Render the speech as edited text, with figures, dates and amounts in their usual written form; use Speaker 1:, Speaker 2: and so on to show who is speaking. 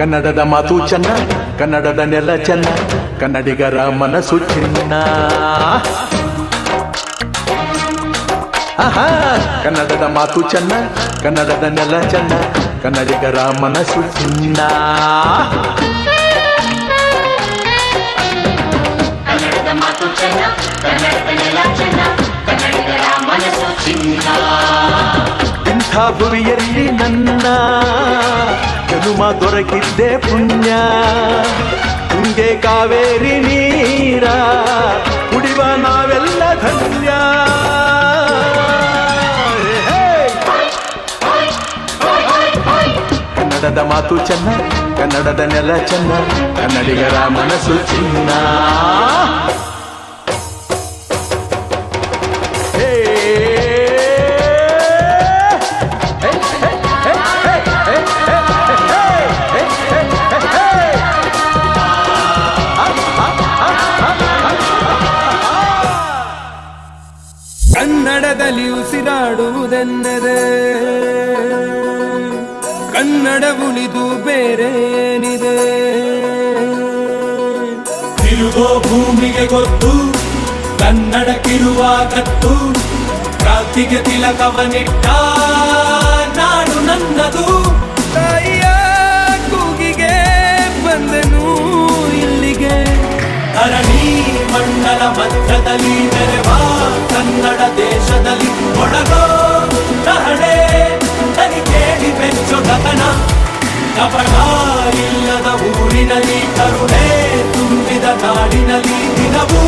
Speaker 1: ಕನ್ನಡದ ಮಾತು ಚೆನ್ನ, ಕನ್ನಡದ ನೆಲ ಚೆನ್ನ, ಕನ್ನಡಿಗರ ಮನಸ್ಸು ಚಿನ್ನ. ಆಹಾ, ಕನ್ನಡದ ಮಾತು ಚೆನ್ನ, ಕನ್ನಡದ ನೆಲ ಚೆನ್ನ, ಕನ್ನಡಿಗರ ಮನಸ್ಸು ಚಿನ್ನ.
Speaker 2: ಕನ್ನಡದ ಮಾತು ಚೆನ್ನ, ಕನ್ನಡದ ನೆಲ ಚೆನ್ನ, ಕನ್ನಡಿಗರ ಮನಸ್ಸು ಚಿನ್ನ.
Speaker 1: ಇಂಥ ಭುವಿಯಲ್ಲಿ ನನ್ನ ಜನುಮ ದೊರಕಿದ್ದೆ ಪುಣ್ಯ. ತುಂಗೆ ಕಾವೇರಿ ನೀರ ಕುಡಿವ ನಾವೆಲ್ಲ ಧನ್ಯ. ಕನ್ನಡದ ಮಾತು ಚೆನ್ನ, ಕನ್ನಡದ ನೆಲ ಚೆನ್ನ, ಕನ್ನಡಿಗರ ಮನಸ್ಸು ಚಿನ್ನ.
Speaker 3: ಕನ್ನಡದಲ್ಲಿ ಉಸಿರಾಡುವುದೆಂದರೆ ಕನ್ನಡ ಉಳಿದು ಬೇರೇನಿದೆ.
Speaker 4: ತಿರುಗೋ ಭೂಮಿಗೆ ಗೊತ್ತು ಕನ್ನಡಕ್ಕಿರುವ ಗತ್ತು. ಕ್ರಾಂತಿಗೆ ತಿಲಕವನಿಟ್ಟ ನಾಡು ನನ್ನದು.
Speaker 3: ತಾಯಿಯ ಕೂಗಿಗೆ ಬಂದೆನು ಇಲ್ಲಿಗೆ.
Speaker 4: ಧರಣಿ ಮಂಡಲ ಮಧ್ಯದಲ್ಲಿ ನೆರೆವ ಕನ್ನಡ ದೇಶದಲ್ಲಿ ಒಳಗೋ ಕಹಳೆ ತನಿ ಕೇಳಿ ಬೆಚ್ಚು ಗಗನ. ಕಪಟ ಇಲ್ಲದ ಊರಿನಲ್ಲಿ ಕರುಣೆ ತುಂಬಿದ ನಾಡಿನಲ್ಲಿ ದಿನವೂ